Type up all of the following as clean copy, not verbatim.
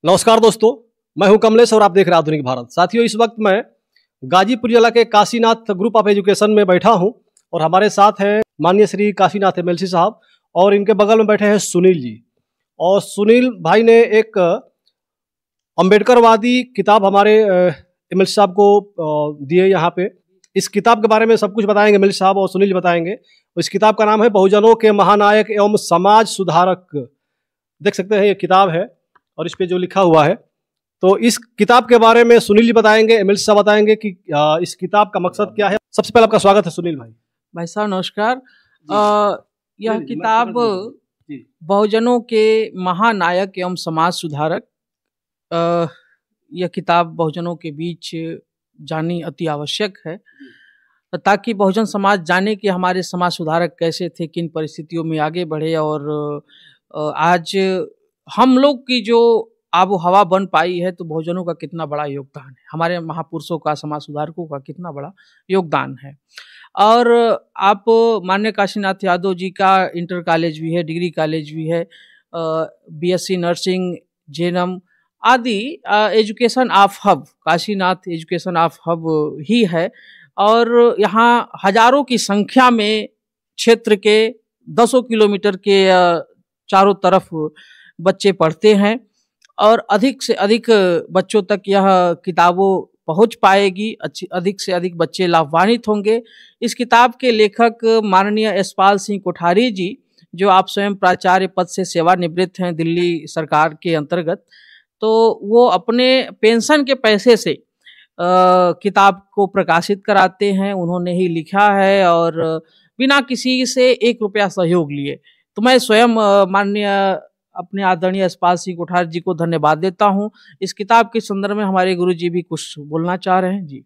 नमस्कार दोस्तों, मैं हूं कमलेश और आप देख रहे हैं आधुनिक भारत। साथियों, इस वक्त मैं गाजीपुर जिला के काशीनाथ ग्रुप ऑफ एजुकेशन में बैठा हूं और हमारे साथ हैं माननीय श्री काशीनाथ एमएलसी साहब और इनके बगल में बैठे हैं सुनील जी। और सुनील भाई ने एक अम्बेडकरवादी किताब हमारे एमएलसी साहब को दी है। यहाँ पे इस किताब के बारे में सब कुछ बताएंगे एमएलसी साहब और सुनील जी बताएंगे। इस किताब का नाम है बहुजनों के महानायक एवं समाज सुधारक। देख सकते हैं ये किताब है और इस पे जो लिखा हुआ है, तो इस किताब के बारे में सुनील जी बताएंगे, एमएलसी साहब बताएंगे कि इस किताब का मकसद क्या है। सबसे पहले आपका स्वागत है सुनील भाई। भाई साहब नमस्कार। यह किताब बहुजनों के महानायक एवं समाज सुधारक, यह किताब बहुजनों के बीच जानी अति आवश्यक है ताकि बहुजन समाज जाने कि हमारे समाज सुधारक कैसे थे, किन परिस्थितियों में आगे बढ़े और आज हम लोग की जो आबो हवा बन पाई है, तो बहुजनों का कितना बड़ा योगदान है, हमारे महापुरुषों का, समाज सुधारकों का कितना बड़ा योगदान है। और आप माननीय काशीनाथ यादव जी का इंटर कॉलेज भी है, डिग्री कॉलेज भी है, बीएससी नर्सिंग, जेएनएम आदि education of hub, Kashinath education of hub ही है। और यहाँ हजारों की संख्या में क्षेत्र के 10 किलोमीटर के चारों तरफ बच्चे पढ़ते हैं और अधिक से अधिक बच्चों तक यह किताबों पहुंच पाएगी, अधिक से अधिक बच्चे लाभान्वित होंगे। इस किताब के लेखक माननीय यशपाल सिंह कोठारी जी, जो आप स्वयं प्राचार्य पद से सेवानिवृत्त हैं दिल्ली सरकार के अंतर्गत, तो वो अपने पेंशन के पैसे से किताब को प्रकाशित कराते हैं। उन्होंने ही लिखा है और बिना किसी से 1 रुपया सहयोग लिए। तो मैं स्वयं माननीय अपने आदरणीय यशपाल सिंह कोठारी जी को धन्यवाद देता हूं। इस किताब के संदर्भ में हमारे गुरु जी भी कुछ बोलना चाह रहे हैं जी।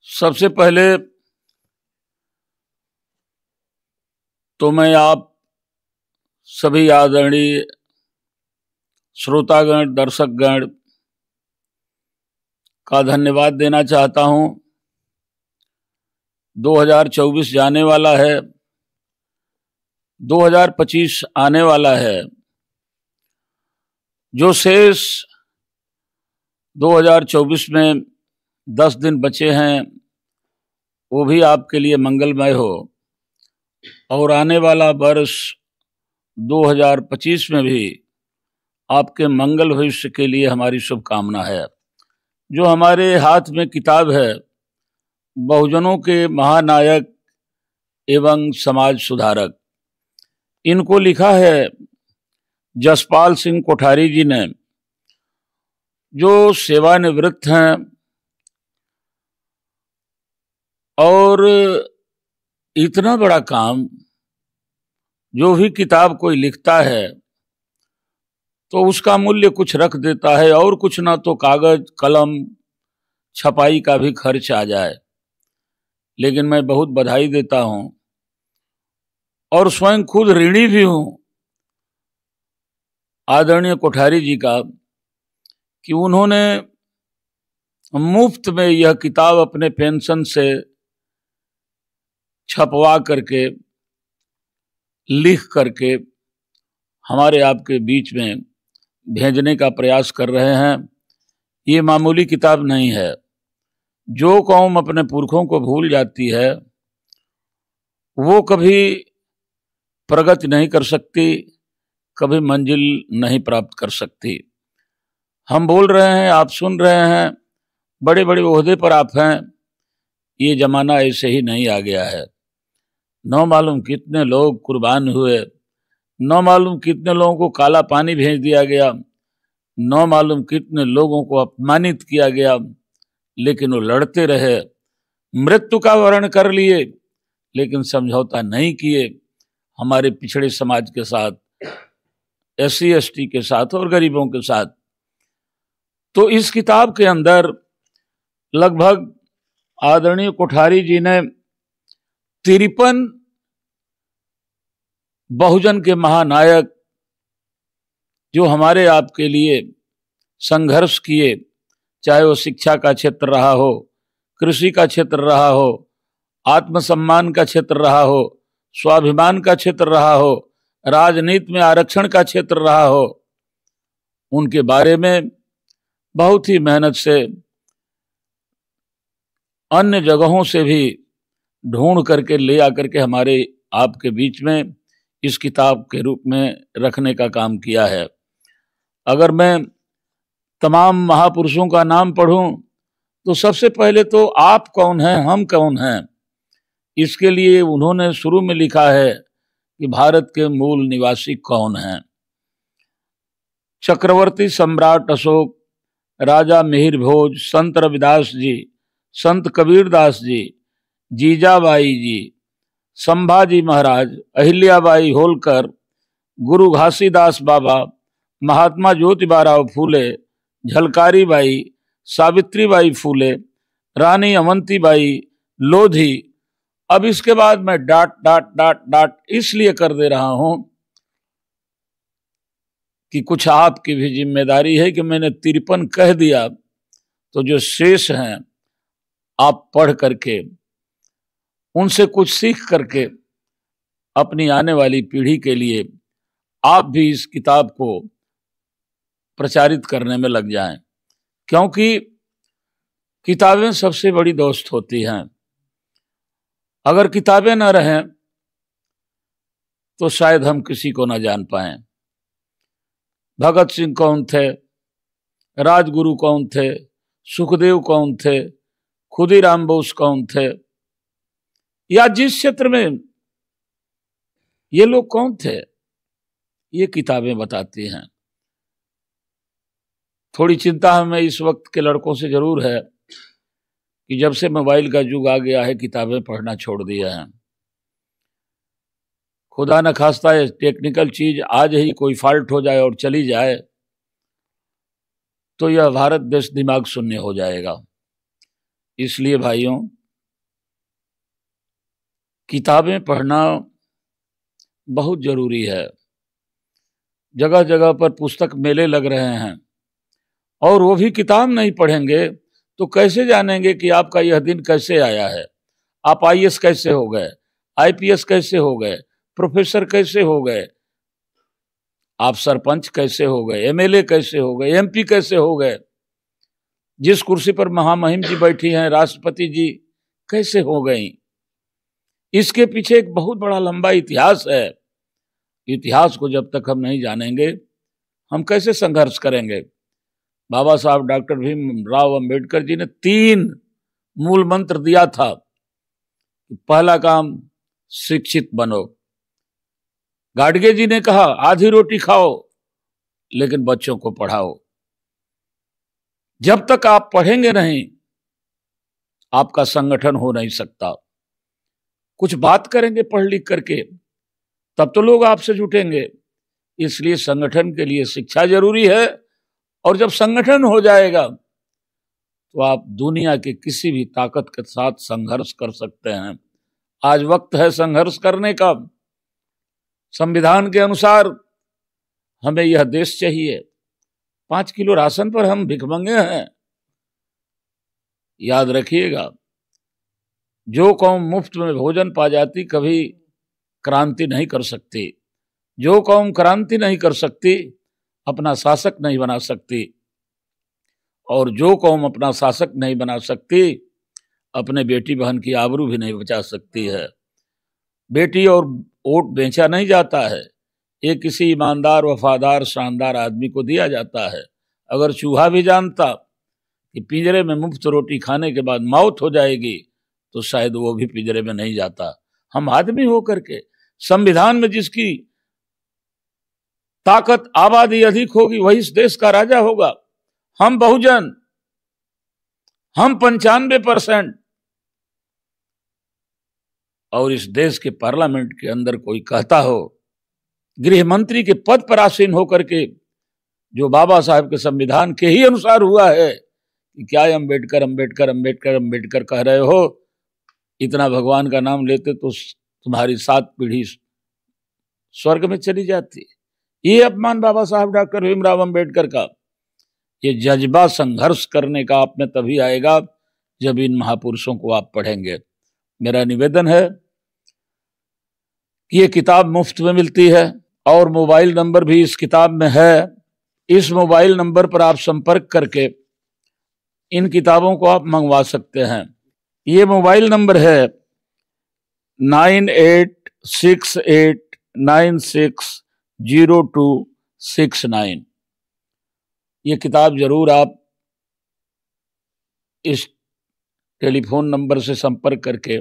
सबसे पहले तो मैं आप सभी आदरणीय श्रोतागण, दर्शकगण का धन्यवाद देना चाहता हूं। 2024 जाने वाला है, 2025 आने वाला है। जो शेष 2024 में 10 दिन बचे हैं, वो भी आपके लिए मंगलमय हो और आने वाला वर्ष 2025 में भी आपके मंगल भविष्य के लिए हमारी शुभकामना है। जो हमारे हाथ में किताब है, बहुजनों के महानायक एवं समाज सुधारक, इनको लिखा है यशपाल सिंह कोठारी जी ने, जो सेवानिवृत्त हैं। और इतना बड़ा काम, जो भी किताब कोई लिखता है तो उसका मूल्य कुछ रख देता है और कुछ ना तो कागज कलम छपाई का भी खर्च आ जाए। लेकिन मैं बहुत बधाई देता हूं और स्वयं खुद ऋणी भी हूं आदरणीय कोठारी जी का, कि उन्होंने मुफ्त में यह किताब अपने पेंशन से छपवा करके, लिख करके हमारे आपके बीच में भेजने का प्रयास कर रहे हैं। ये मामूली किताब नहीं है। जो कौम अपने पुरखों को भूल जाती है, वो कभी प्रगति नहीं कर सकती, कभी मंजिल नहीं प्राप्त कर सकती। हम बोल रहे हैं, आप सुन रहे हैं, बड़े बड़े ओहदे पर आप हैं। ये जमाना ऐसे ही नहीं आ गया है। न मालूम कितने लोग कुर्बान हुए, न मालूम कितने लोगों को काला पानी भेज दिया गया, न मालूम कितने लोगों को अपमानित किया गया, लेकिन वो लड़ते रहे, मृत्यु का वर्ण कर लिए, लेकिन समझौता नहीं किए हमारे पिछड़े समाज के साथ, SC ST के साथ और गरीबों के साथ। तो इस किताब के अंदर लगभग आदरणीय कोठारी जी ने 53 बहुजन के महानायक, जो हमारे आपके लिए संघर्ष किए, चाहे वो शिक्षा का क्षेत्र रहा हो, कृषि का क्षेत्र रहा हो, आत्मसम्मान का क्षेत्र रहा हो, स्वाभिमान का क्षेत्र रहा हो, राजनीति में आरक्षण का क्षेत्र रहा हो, उनके बारे में बहुत ही मेहनत से अन्य जगहों से भी ढूंढ करके ले आकर के हमारे आपके बीच में इस किताब के रूप में रखने का काम किया है। अगर मैं तमाम महापुरुषों का नाम पढ़ूं तो सबसे पहले तो आप कौन हैं, हम कौन हैं, इसके लिए उन्होंने शुरू में लिखा है कि भारत के मूल निवासी कौन हैं। चक्रवर्ती सम्राट अशोक, राजा मिहिर भोज, संत रविदास जी, संत कबीरदास जी, जीजाबाई जी, संभाजी महाराज, अहिल्याबाई होलकर, गुरु घासीदास बाबा, महात्मा ज्योतिबाराव फूले, झलकारी बाई, सावित्रीबाई फूले, रानी अवंतीबाई, लोधी। अब इसके बाद मैं डाट डाट डाट डाट इसलिए कर दे रहा हूं कि कुछ आपकी भी जिम्मेदारी है कि मैंने 53 कह दिया तो जो शेष हैं आप पढ़ करके उनसे कुछ सीख करके अपनी आने वाली पीढ़ी के लिए आप भी इस किताब को प्रचारित करने में लग जाएं, क्योंकि किताबें सबसे बड़ी दोस्त होती हैं। अगर किताबें न रहें तो शायद हम किसी को न जान पाएं। भगत सिंह कौन थे, राजगुरु कौन थे, सुखदेव कौन थे, खुदीराम बोस कौन थे, या जिस क्षेत्र में ये लोग कौन थे, ये किताबें बताती हैं। थोड़ी चिंता हमें इस वक्त के लड़कों से जरूर है कि जब से मोबाइल का युग आ गया है किताबें पढ़ना छोड़ दिया है। खुदा न खास्ता है टेक्निकल चीज आज ही कोई फॉल्ट हो जाए और चली जाए तो यह भारत देश दिमाग शून्य हो जाएगा। इसलिए भाइयों, किताबें पढ़ना बहुत जरूरी है। जगह जगह पर पुस्तक मेले लग रहे हैं और वो भी किताब नहीं पढ़ेंगे तो कैसे जानेंगे कि आपका यह दिन कैसे आया है, आप आईएएस कैसे हो गए, आईपीएस कैसे हो गए, प्रोफेसर कैसे हो गए, आप सरपंच कैसे हो गए, एमएलए कैसे हो गए, एमपी कैसे हो गए, जिस कुर्सी पर महामहिम जी बैठी हैं राष्ट्रपति जी कैसे हो गई। इसके पीछे एक बहुत बड़ा लंबा इतिहास है। इतिहास को जब तक हम नहीं जानेंगे हम कैसे संघर्ष करेंगे। बाबा साहब डॉक्टर भीमराव अंबेडकर जी ने 3 मूल मंत्र दिया था। पहला काम शिक्षित बनो। गाडगे जी ने कहा आधी रोटी खाओ लेकिन बच्चों को पढ़ाओ। जब तक आप पढ़ेंगे नहीं आपका संगठन हो नहीं सकता। कुछ बात करेंगे पढ़ लिख करके तब तो लोग आपसे जुटेंगे। इसलिए संगठन के लिए शिक्षा जरूरी है और जब संगठन हो जाएगा तो आप दुनिया के किसी भी ताकत के साथ संघर्ष कर सकते हैं। आज वक्त है संघर्ष करने का। संविधान के अनुसार हमें यह देश चाहिए। 5 किलो राशन पर हम भिखमंगे हैं। याद रखिएगा, जो कौम मुफ्त में भोजन पा जाती कभी क्रांति नहीं कर सकती। जो कौम क्रांति नहीं कर सकती अपना शासक नहीं बना सकती, और जो कौम अपना शासक नहीं बना सकती अपने बेटी बहन की आबरू भी नहीं बचा सकती है। बेटी और वोट बेचा नहीं जाता है, ये किसी ईमानदार वफादार शानदार आदमी को दिया जाता है। अगर चूहा भी जानता कि पिंजरे में मुफ्त रोटी खाने के बाद मौत हो जाएगी तो शायद वो भी पिंजरे में नहीं जाता। हम आदमी होकर के संविधान में जिसकी ताकत आबादी अधिक होगी वही इस देश का राजा होगा। हम बहुजन, हम 95%, और इस देश के पार्लियामेंट के अंदर कोई कहता हो गृह मंत्री के पद पर आसीन होकर के जो बाबा साहब के संविधान के ही अनुसार हुआ है कि क्या अंबेडकर अंबेडकर अंबेडकर अंबेडकर कह रहे हो, इतना भगवान का नाम लेते तो तुम्हारी 7 पीढ़ी स्वर्ग में चली जाती। ये अपमान बाबा साहब डॉक्टर भीमराव अंबेडकर का। ये जज्बा संघर्ष करने का आप में तभी आएगा जब इन महापुरुषों को आप पढ़ेंगे। मेरा निवेदन है कि ये किताब मुफ्त में मिलती है, और मोबाइल नंबर भी इस किताब में है। इस मोबाइल नंबर पर आप संपर्क करके इन किताबों को आप मंगवा सकते हैं। ये मोबाइल नंबर है 9868960269। ये किताब जरूर आप इस टेलीफोन नंबर से संपर्क करके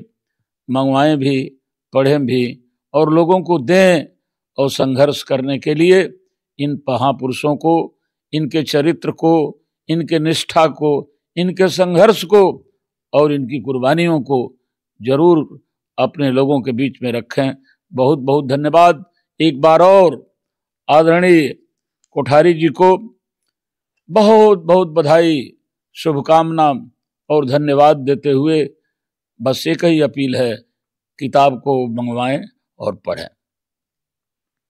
मंगवाएं भी, पढ़ें भी और लोगों को दें। और संघर्ष करने के लिए इन महापुरुषों को, इनके चरित्र को, इनके निष्ठा को, इनके संघर्ष को और इनकी कुर्बानियों को जरूर अपने लोगों के बीच में रखें। बहुत बहुत धन्यवाद। एक बार और आदरणीय कोठारी जी को बहुत बहुत बधाई, शुभकामना और धन्यवाद देते हुए बस एक ही अपील है, किताब को मंगवाएं और पढ़ें।